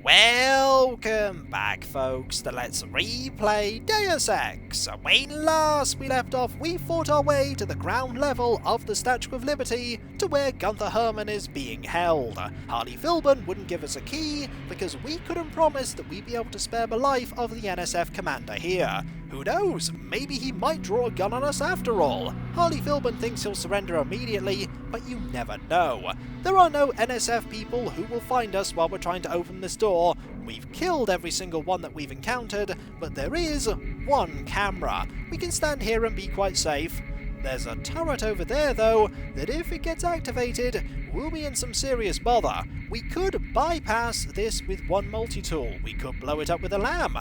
Welcome back, folks, to Let's Replay Deus Ex. When last we left off, we fought our way to the ground level of the Statue of Liberty to where Gunther Herman is being held. Harley Philbin wouldn't give us a key because we couldn't promise that we'd be able to spare the life of the NSF commander here. Who knows, maybe he might draw a gun on us after all. Harley Philbin thinks he'll surrender immediately, but you never know. There are no NSF people who will find us while we're trying to open this door. We've killed every single one that we've encountered, but there is one camera. We can stand here and be quite safe. There's a turret over there though, that if it gets activated, we'll be in some serious bother. We could bypass this with one multi-tool. We could blow it up with a lamb.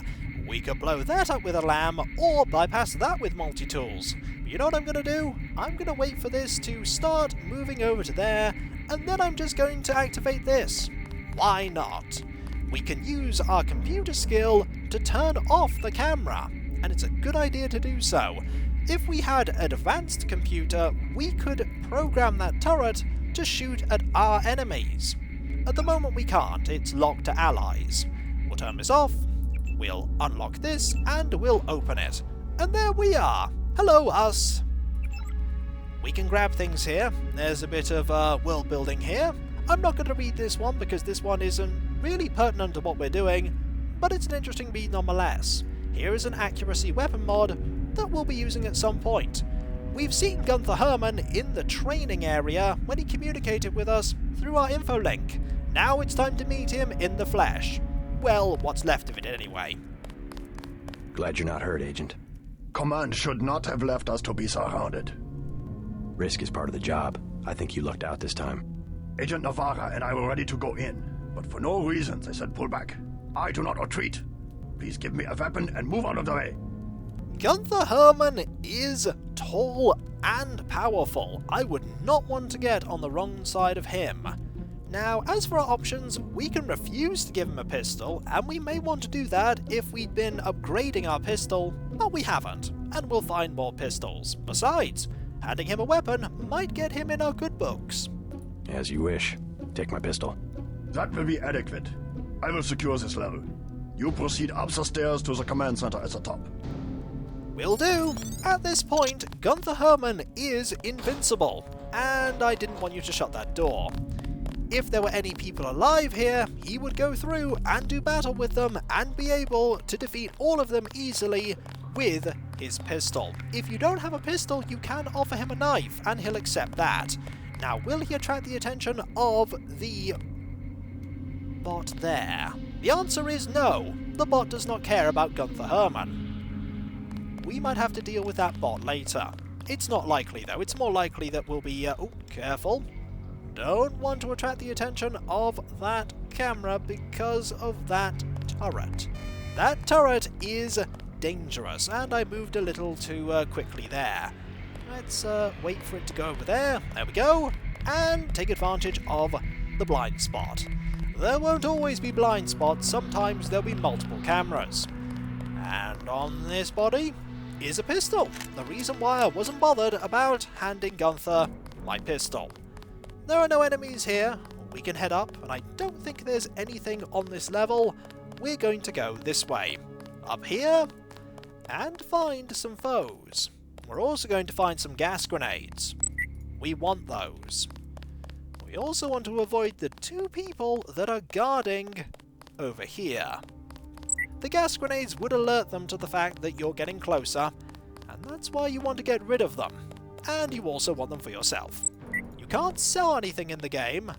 We could blow that up with a lamb, or bypass that with multi-tools. But you know what I'm going to do? I'm going to wait for this to start moving over to there, and then I'm just going to activate this. Why not? We can use our computer skill to turn off the camera, and it's a good idea to do so. If we had an advanced computer, we could program that turret to shoot at our enemies. At the moment we can't, it's locked to allies. We'll turn this off. We'll unlock this, and we'll open it. And there we are! Hello, us! We can grab things here. There's a bit of world building here. I'm not going to read this one because this one isn't really pertinent to what we're doing, but it's an interesting read nonetheless. Here is an accuracy weapon mod that we'll be using at some point. We've seen Gunther Herman in the training area when he communicated with us through our info link. Now it's time to meet him in the flesh. Well, what's left of it anyway. Glad you're not hurt, Agent. Command should not have left us to be surrounded. Risk is part of the job. I think you lucked out this time. Agent Navarra and I were ready to go in, but for no reason they said pull back. I do not retreat. Please give me a weapon and move out of the way. Gunther Herman is tall and powerful. I would not want to get on the wrong side of him. Now, as for our options, we can refuse to give him a pistol, and we may want to do that if we'd been upgrading our pistol, but we haven't, and we'll find more pistols. Besides, handing him a weapon might get him in our good books. As you wish. Take my pistol. That will be adequate. I will secure this level. You proceed up the stairs to the command center at the top. Will do. At this point, Gunther Herman is invincible, and I didn't want you to shut that door. If there were any people alive here, he would go through and do battle with them and be able to defeat all of them easily with his pistol. If you don't have a pistol, you can offer him a knife, and he'll accept that. Now, will he attract the attention of the bot there? The answer is no. The bot does not care about Gunther Herman. We might have to deal with that bot later. It's not likely, though. It's more likely that we'll be... oh, careful. Don't want to attract the attention of that camera because of that turret. That turret is dangerous, and I moved a little too quickly there. Let's wait for it to go over there. There we go. And take advantage of the blind spot. There won't always be blind spots. Sometimes there'll be multiple cameras. And on this body is a pistol. The reason why I wasn't bothered about handing Gunther my pistol. There are no enemies here. We can head up, and I don't think there's anything on this level. We're going to go this way. Up here, and find some foes. We're also going to find some gas grenades. We want those. We also want to avoid the two people that are guarding over here. The gas grenades would alert them to the fact that you're getting closer, and that's why you want to get rid of them. And you also want them for yourself. You can't sell anything in the game.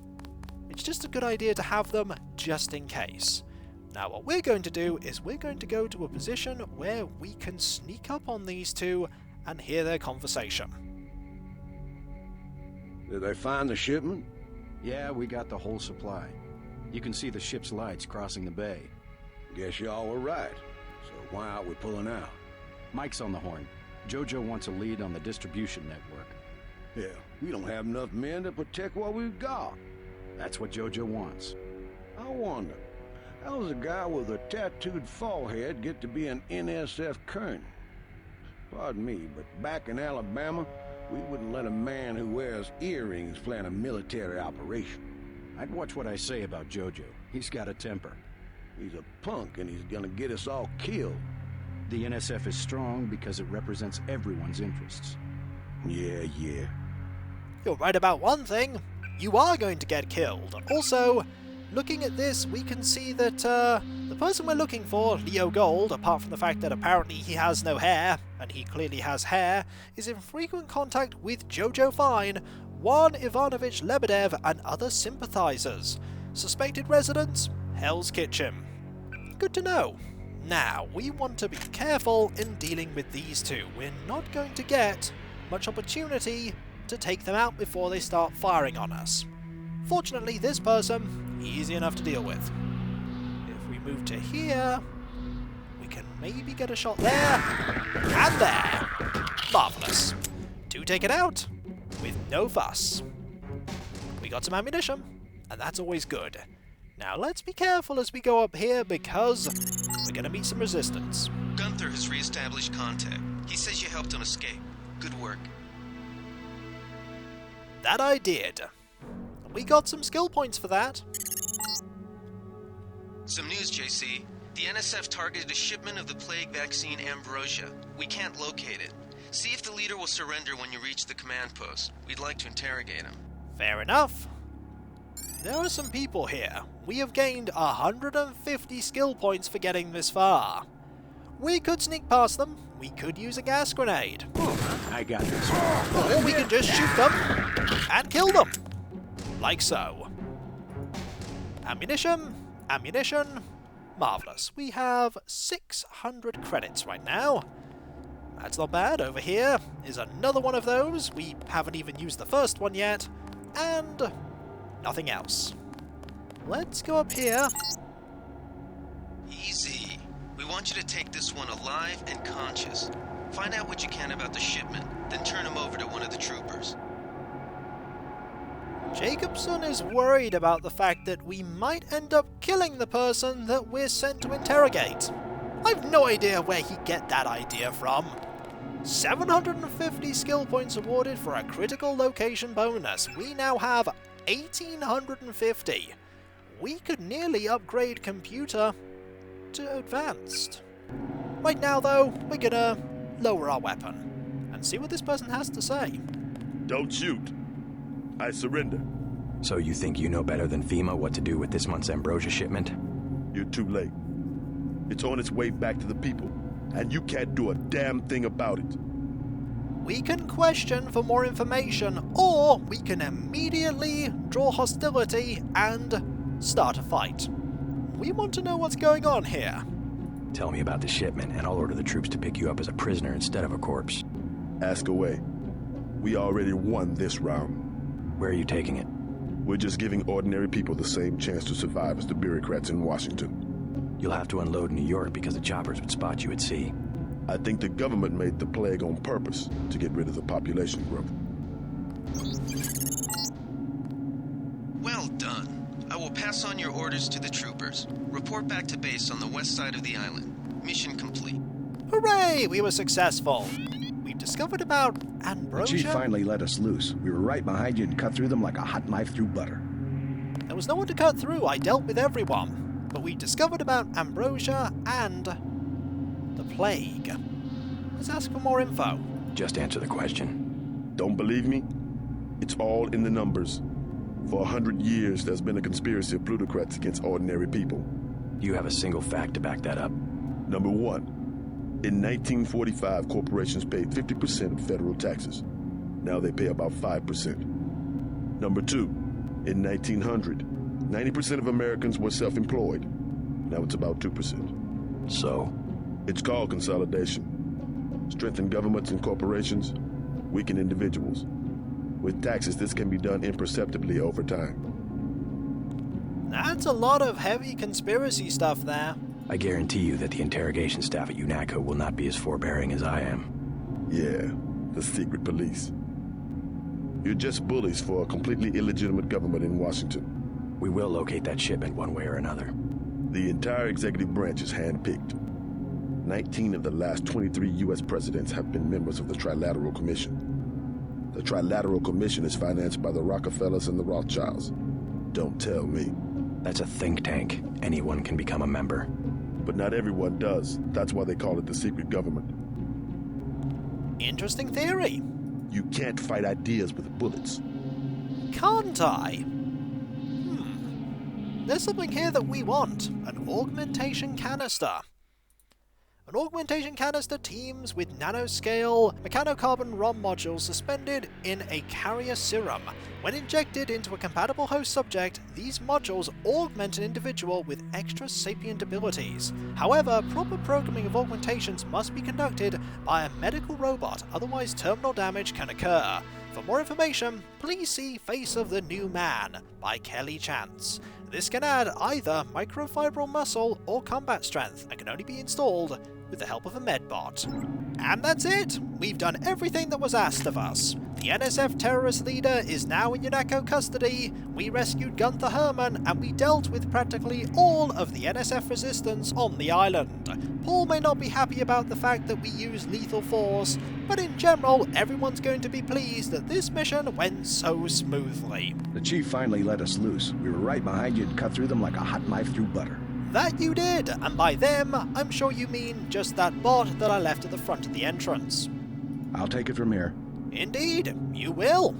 It's just a good idea to have them just in case. Now what we're going to do is we're going to go to a position where we can sneak up on these two and hear their conversation. Did they find the shipment? Yeah, we got the whole supply. You can see the ship's lights crossing the bay. Guess y'all were right. So why aren't we pulling out? Mike's on the horn. Jojo wants a lead on the distribution network. Yeah, we don't have enough men to protect what we've got. That's what Jojo wants. I wonder, how does a guy with a tattooed forehead get to be an NSF colonel? Pardon me, but back in Alabama, we wouldn't let a man who wears earrings plan a military operation. I'd watch what I say about Jojo. He's got a temper. He's a punk and he's gonna get us all killed. The NSF is strong because it represents everyone's interests. Yeah. You're right about one thing. You are going to get killed. Also, looking at this, we can see that the person we're looking for, Leo Gold, apart from the fact that apparently he has no hair, and he clearly has hair, is in frequent contact with Jojo Fine, Juan Ivanovich Lebedev, and other sympathizers. Suspected residents? Hell's Kitchen. Good to know. Now, we want to be careful in dealing with these two. We're not going to get much opportunity to take them out before they start firing on us. Fortunately, this person, easy enough to deal with. If we move to here, we can maybe get a shot there, and there. Marvellous. Two taken out, with no fuss. We got some ammunition, and that's always good. Now let's be careful as we go up here, because we're going to meet some resistance. Gunther has re-established contact. He says you helped him escape. Good work. That I did. We got some skill points for that. Some news, JC. The NSF targeted a shipment of the plague vaccine Ambrosia. We can't locate it. See if the leader will surrender when you reach the command post. We'd like to interrogate him. Fair enough. There are some people here. We have gained 150 skill points for getting this far. We could sneak past them. We could use a gas grenade. I got this. Or we can just shoot them and kill them. Like so. Ammunition. Marvellous. We have 600 credits right now. That's not bad. Over here is another one of those. We haven't even used the first one yet. And nothing else. Let's go up here. Easy. We want you to take this one alive and conscious. Find out what you can about the shipment, then turn him over to one of the troopers. Jacobson is worried about the fact that we might end up killing the person that we're sent to interrogate. I've no idea where he get that idea from. 750 skill points awarded for a critical location bonus. We now have 1850. We could nearly upgrade computer to advanced. Right now though, we're gonna lower our weapon and see what this person has to say. Don't shoot. I surrender. So you think you know better than FEMA what to do with this month's Ambrosia shipment? You're too late. It's on its way back to the people, and you can't do a damn thing about it. We can question for more information, or we can immediately draw hostility and start a fight. We want to know what's going on here. Tell me about the shipment, and I'll order the troops to pick you up as a prisoner instead of a corpse. Ask away. We already won this round. Where are you taking it? We're just giving ordinary people the same chance to survive as the bureaucrats in Washington. You'll have to unload in New York because the choppers would spot you at sea. I think the government made the plague on purpose to get rid of the population growth. Well done. I will pass on your orders to the troopers. Report back to base on the west side of the island. Mission complete. Hooray! We were successful. We've discovered about The Ambrosia. chief finally let us loose. We were right behind you and cut through them like a hot knife through butter. There was no one to cut through. I dealt with everyone. But we discovered about Ambrosia and the plague. Let's ask for more info. Just answer the question. Don't believe me? It's all in the numbers. For 100 years, there's been a conspiracy of plutocrats against ordinary people. You have a single fact to back that up. Number one, in 1945, corporations paid 50% of federal taxes. Now they pay about 5%. Number two, in 1900, 90% of Americans were self-employed. Now it's about 2%. So? It's called consolidation. Strengthen governments and corporations, weaken individuals. With taxes, this can be done imperceptibly over time. That's a lot of heavy conspiracy stuff there. I guarantee you that the interrogation staff at UNATCO will not be as forbearing as I am. Yeah, the secret police. You're just bullies for a completely illegitimate government in Washington. We will locate that shipment one way or another. The entire executive branch is handpicked. 19 of the last 23 U.S. presidents have been members of the Trilateral Commission. The Trilateral Commission is financed by the Rockefellers and the Rothschilds. Don't tell me. That's a think tank. Anyone can become a member. But not everyone does. That's why they call it the secret government. Interesting theory. You can't fight ideas with bullets. Can't I? There's something here that we want. An augmentation canister. An augmentation canister teams with nanoscale mechanocarbon ROM modules suspended in a carrier serum. When injected into a compatible host subject, these modules augment an individual with extra sapient abilities. However, proper programming of augmentations must be conducted by a medical robot, otherwise terminal damage can occur. For more information, please see Face of the New Man by Kelly Chance. This can add either microfibril muscle or combat strength and can only be installed with the help of a medbot. And that's it! We've done everything that was asked of us. The NSF terrorist leader is now in UNATCO custody, we rescued Gunther Herman, and we dealt with practically all of the NSF resistance on the island. Paul may not be happy about the fact that we used lethal force, but in general, everyone's going to be pleased that this mission went so smoothly. The chief finally let us loose. We were right behind you and cut through them like a hot knife through butter. That you did, and by them, I'm sure you mean just that bot that I left at the front of the entrance. I'll take it from here. Indeed, you will.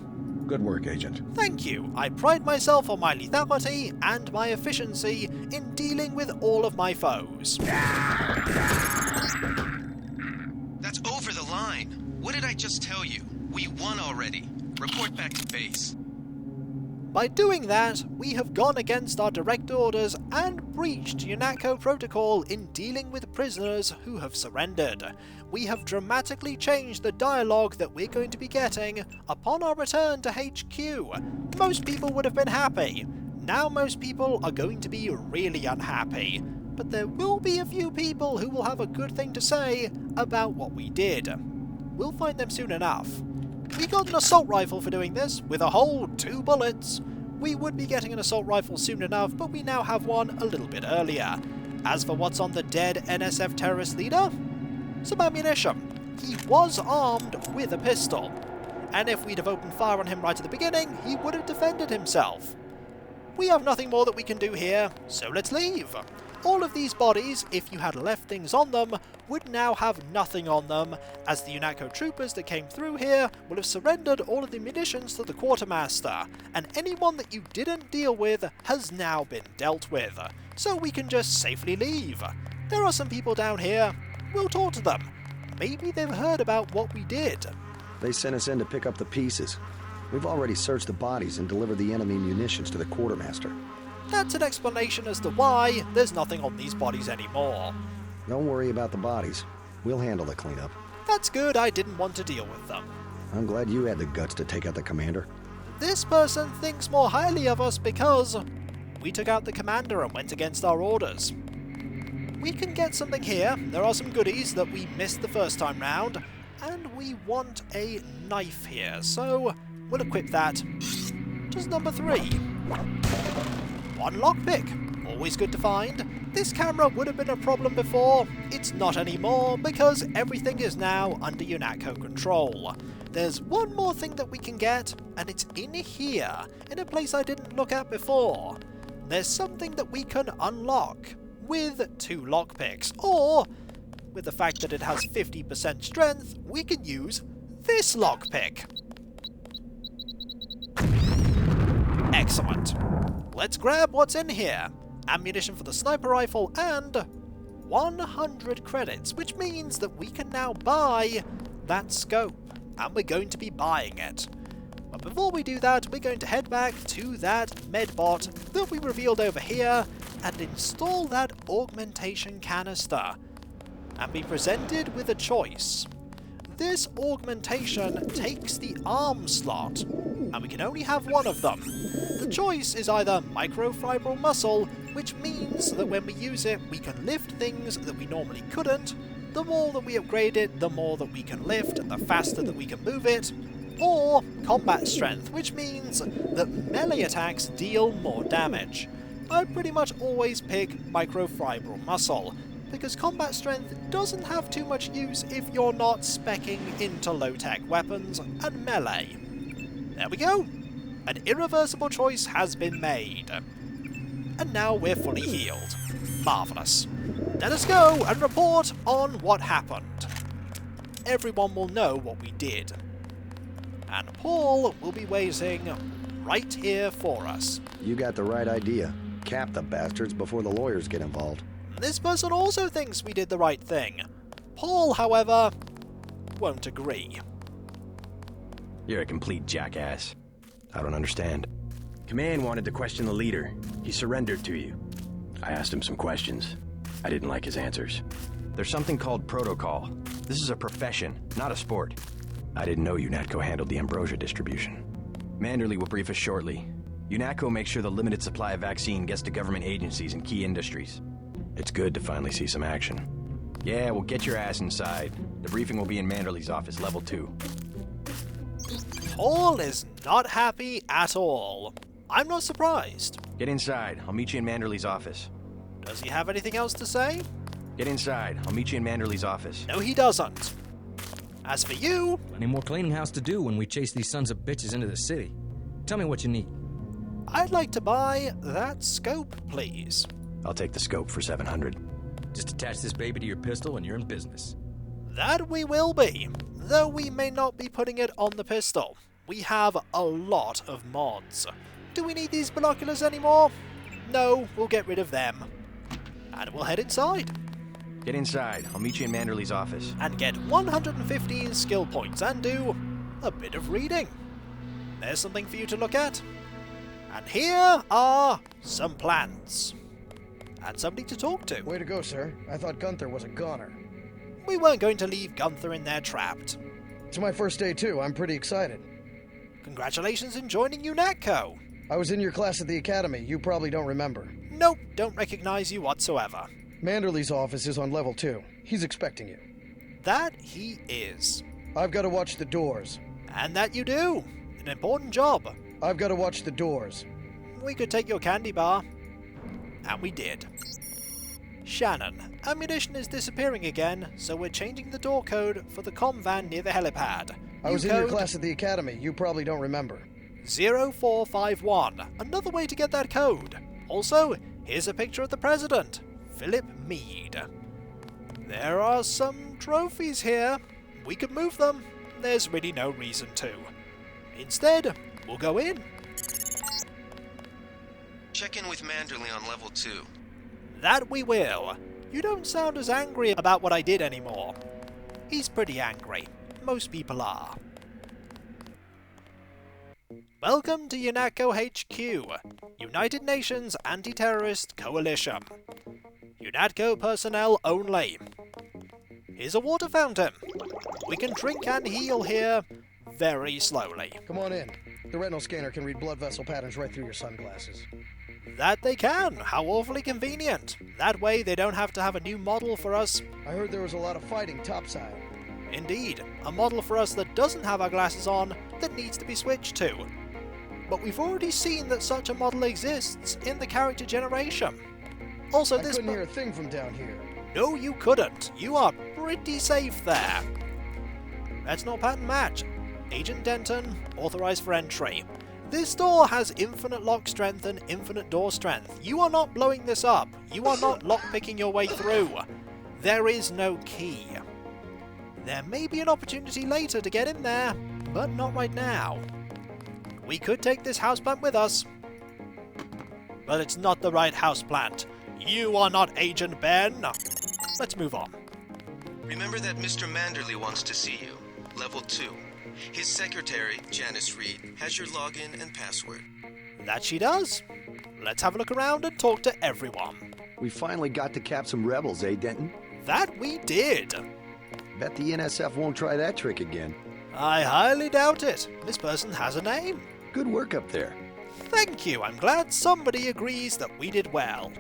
Good work, Agent. Thank you. I pride myself on my lethality and my efficiency in dealing with all of my foes. That's over the line. What did I just tell you? We won already. Report back to base. By doing that, we have gone against our direct orders and breached UNATCO protocol in dealing with prisoners who have surrendered. We have dramatically changed the dialogue that we're going to be getting upon our return to HQ. Most people would have been happy. Now most people are going to be really unhappy. But there will be a few people who will have a good thing to say about what we did. We'll find them soon enough. We got an assault rifle for doing this, with a whole 2 bullets. We would be getting an assault rifle soon enough, but we now have one a little bit earlier. As for what's on the dead NSF terrorist leader, some ammunition. He was armed with a pistol, and if we'd have opened fire on him right at the beginning, he would have defended himself. We have nothing more that we can do here, so let's leave. All of these bodies, if you had left things on them, would now have nothing on them, as the UNATCO troopers that came through here will have surrendered all of the munitions to the quartermaster, and anyone that you didn't deal with has now been dealt with, so we can just safely leave. There are some people down here. We'll talk to them. Maybe they've heard about what we did. They sent us in to pick up the pieces. We've already searched the bodies and delivered the enemy munitions to the quartermaster. That's an explanation as to why there's nothing on these bodies anymore. Don't worry about the bodies. We'll handle the cleanup. That's good, I didn't want to deal with them. I'm glad you had the guts to take out the commander. This person thinks more highly of us because we took out the commander and went against our orders. We can get something here. There are some goodies that we missed the first time round, and we want a knife here, so we'll equip that. Just number 3. 1 lockpick. Always good to find. This camera would have been a problem before. It's not anymore because everything is now under UNATCO control. There's one more thing that we can get, and it's in here, in a place I didn't look at before. There's something that we can unlock with 2 lockpicks, or with the fact that it has 50% strength, we can use this lockpick. Excellent. Let's grab what's in here. Ammunition for the sniper rifle and 100 credits, which means that we can now buy that scope, and we're going to be buying it. But before we do that, we're going to head back to that medbot that we revealed over here and install that augmentation canister and be presented with a choice. This augmentation takes the arm slot, and we can only have one of them. The choice is either microfibril muscle, which means that when we use it, we can lift things that we normally couldn't. The more that we upgrade it, the more that we can lift, and the faster that we can move it. Or combat strength, which means that melee attacks deal more damage. I pretty much always pick microfibril muscle, because combat strength doesn't have too much use if you're not speccing into low-tech weapons and melee. There we go! An irreversible choice has been made. and now we're fully healed. Marvellous. Let us go and report on what happened. Everyone will know what we did. And Paul will be waiting right here for us. You got the right idea. Cap the bastards before the lawyers get involved. This person also thinks we did the right thing. Paul, however, won't agree. You're a complete jackass. I don't understand. Command wanted to question the leader. He surrendered to you. I asked him some questions. I didn't like his answers. There's something called protocol. This is a profession, not a sport. I didn't know UNATCO handled the ambrosia distribution. Manderley will brief us shortly. UNATCO makes sure the limited supply of vaccine gets to government agencies and key industries. It's good to finally see some action. Yeah, well, get your ass inside. The briefing will be in Manderley's office, level 2. Paul is not happy at all. I'm not surprised. Get inside. I'll meet you in Manderley's office. Does he have anything else to say? Get inside. I'll meet you in Manderley's office. No, he doesn't. As for you... Plenty more cleaning house to do when we chase these sons of bitches into the city. Tell me what you need. I'd like to buy that scope, please. I'll take the scope for 700. Just attach this baby to your pistol and you're in business. That we will be, though we may not be putting it on the pistol. We have a lot of mods. Do we need these binoculars anymore? No, we'll get rid of them. And we'll head inside. Get inside. I'll meet you in Manderley's office. And get 115 skill points and do a bit of reading. There's something for you to look at. And here are some plans. And somebody to talk to. Way to go, sir. I thought Gunther was a goner. We weren't going to leave Gunther in there trapped. It's my first day, too. I'm pretty excited. Congratulations in joining UNATCO. I was in your class at the academy. You probably don't remember. Nope, don't recognize you whatsoever. Manderley's office is on level 2. He's expecting you. That he is. I've got to watch the doors. And that you do. An important job. I've got to watch the doors. We could take your candy bar. And we did. Shannon, ammunition is disappearing again, so we're changing the door code for the comm van near the helipad. I was in your class at the academy. You probably don't remember. 0451. Another way to get that code. Also, here's a picture of the president, Philip Meade. There are some trophies here. We could move them. There's really no reason to. Instead, we'll go in. Check in with Manderley on level 2. That we will. You don't sound as angry about what I did anymore. He's pretty angry. Most people are. Welcome to UNATCO HQ, United Nations Anti-Terrorist Coalition. UNATCO personnel only. Here's a water fountain. We can drink and heal here very slowly. Come on in. The retinal scanner can read blood vessel patterns right through your sunglasses. That they can. How awfully convenient. That way they don't have to have a new model for us. I heard there was a lot of fighting topside. Indeed, a model for us that doesn't have our glasses on that needs to be switched to. But we've already seen that such a model exists in the character generation. Also, I couldn't hear a thing from down here. No, you couldn't. You are pretty safe there. Let's not pattern match. Agent Denton, authorized for entry. This door has infinite lock strength and infinite door strength. You are not blowing this up. You are not lockpicking your way through. There is no key. There may be an opportunity later to get in there, but not right now. We could take this houseplant with us, but it's not the right houseplant. You are not Agent Ben. Let's move on. Remember that Mr. Manderley wants to see you. Level 2. His secretary, Janice Reed, has your login and password. That she does. Let's have a look around and talk to everyone. We finally got to cap some rebels, eh, Denton? That we did. Bet the NSF won't try that trick again. I highly doubt it. This person has a name. Good work up there. Thank you. I'm glad somebody agrees that we did well.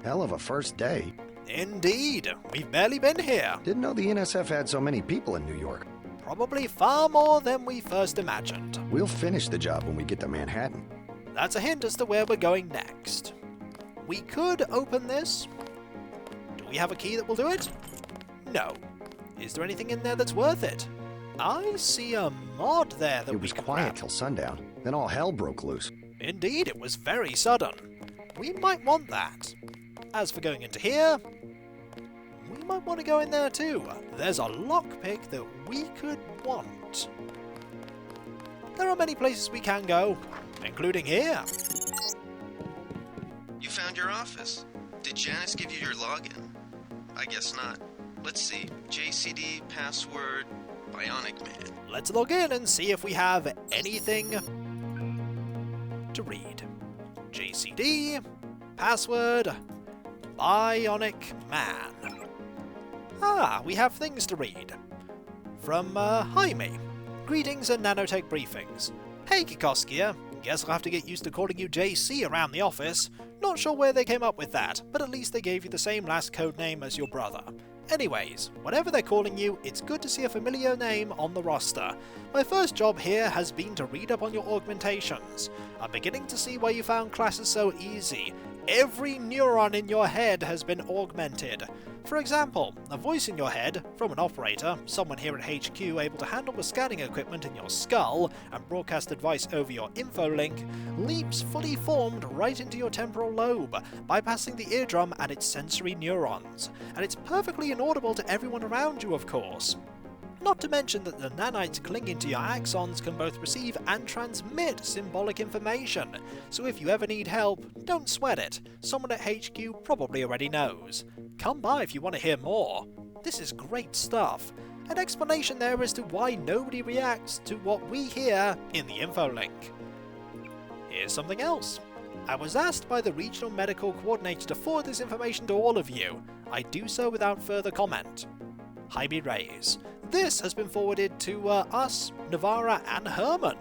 Hell of a first day. Indeed. We've barely been here. Didn't know the NSF had so many people in New York. Probably far more than we first imagined. We'll finish the job when we get to Manhattan. That's a hint as to where we're going next. We could open this. Do we have a key that will do it? No. Is there anything in there that's worth it? I see a mod there that It was quiet till sundown. Then all hell broke loose. Indeed, it was very sudden. we might want that. As for going into here, we might want to go in there too. There's a lockpick that we could want. There are many places we can go, including here. You found your office. Did Janice give you your login? I guess not. Let's see. JCD, password, Bionic Man. Let's log in and see if we have anything to read. JCD, password, Bionic Man. Ah, we have things to read. From Jaime. Greetings and nanotech briefings. Hey Kikoskia, guess I'll have to get used to calling you JC around the office. Not sure where they came up with that, but at least they gave you the same last code name as your brother. Anyways, whatever they're calling you, it's good to see a familiar name on the roster. My first job here has been to read up on your augmentations. I'm beginning to see why you found classes so easy. Every neuron in your head has been augmented. For example, a voice in your head, from an operator, someone here at HQ able to handle the scanning equipment in your skull and broadcast advice over your infolink, leaps fully formed right into your temporal lobe, bypassing the eardrum and its sensory neurons. And it's perfectly inaudible to everyone around you, of course. Not to mention that the nanites clinging to your axons can both receive and transmit symbolic information, so if you ever need help, don't sweat it. Someone at HQ probably already knows. Come by if you want to hear more. This is great stuff. An explanation there as to why nobody reacts to what we hear in the infolink. Here's something else. I was asked by the regional medical coordinator to forward this information to all of you. I do so without further comment. Jaime Reyes. This has been forwarded to us, Navarra and Herman.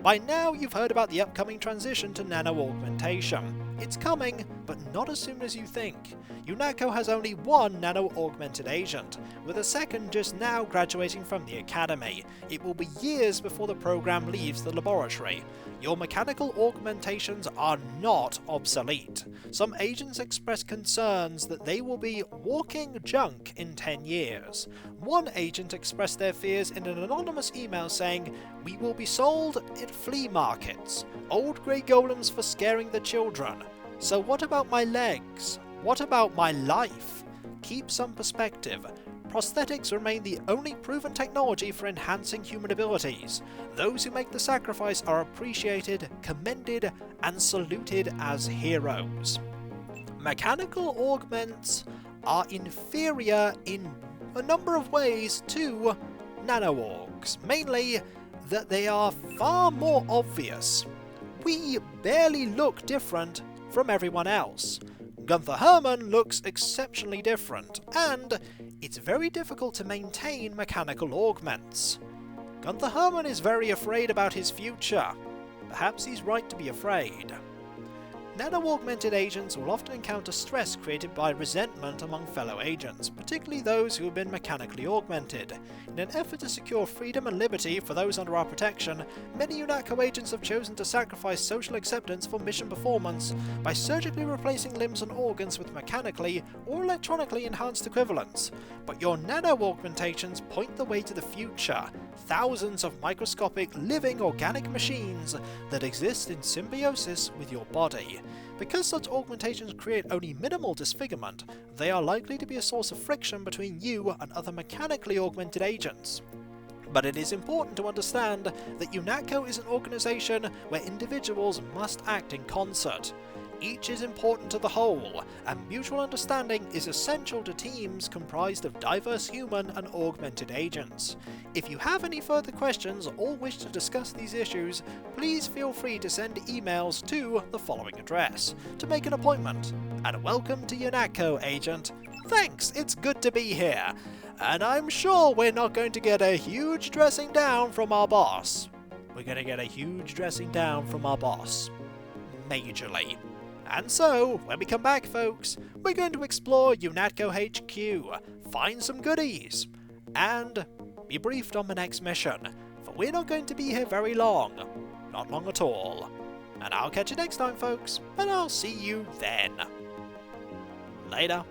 By now you've heard about the upcoming transition to nano-augmentation. It's coming, but not as soon as you think. UNATCO has only one nano-augmented agent, with a second just now graduating from the academy. It will be years before the program leaves the laboratory. Your mechanical augmentations are not obsolete. Some agents express concerns that they will be walking junk in 10 years. One agent expressed their fears in an anonymous email saying, "We will be sold at flea markets. Old grey golems for scaring the children. So what about my legs? What about my life? Keep some perspective. Prosthetics remain the only proven technology for enhancing human abilities. Those who make the sacrifice are appreciated, commended, and saluted as heroes. Mechanical augments are inferior in a number of ways to nano-orgs, mainly that they are far more obvious. We barely look different from everyone else. Gunther Herman looks exceptionally different, and it's very difficult to maintain mechanical augments. Gunther Herman is very afraid about his future. Perhaps he's right to be afraid. Nano-augmented agents will often encounter stress created by resentment among fellow agents, particularly those who have been mechanically augmented. In an effort to secure freedom and liberty for those under our protection, many UNATCO agents have chosen to sacrifice social acceptance for mission performance by surgically replacing limbs and organs with mechanically or electronically enhanced equivalents. But your nano-augmentations point the way to the future. Thousands of microscopic, living organic machines that exist in symbiosis with your body. Because such augmentations create only minimal disfigurement, they are likely to be a source of friction between you and other mechanically augmented agents. But it is important to understand that UNATCO is an organization where individuals must act in concert. Each is important to the whole, and mutual understanding is essential to teams comprised of diverse human and augmented agents. If you have any further questions or wish to discuss these issues, please feel free to send emails to the following address to make an appointment. And welcome to UNATCO, Agent. Thanks, it's good to be here. And I'm sure we're not going to get a huge dressing down from our boss. We're going to get a huge dressing down from our boss. Majorly. And so, when we come back, folks, we're going to explore UNATCO HQ, find some goodies, and be briefed on the next mission, for we're not going to be here very long. Not long at all. And I'll catch you next time, folks, and I'll see you then. Later.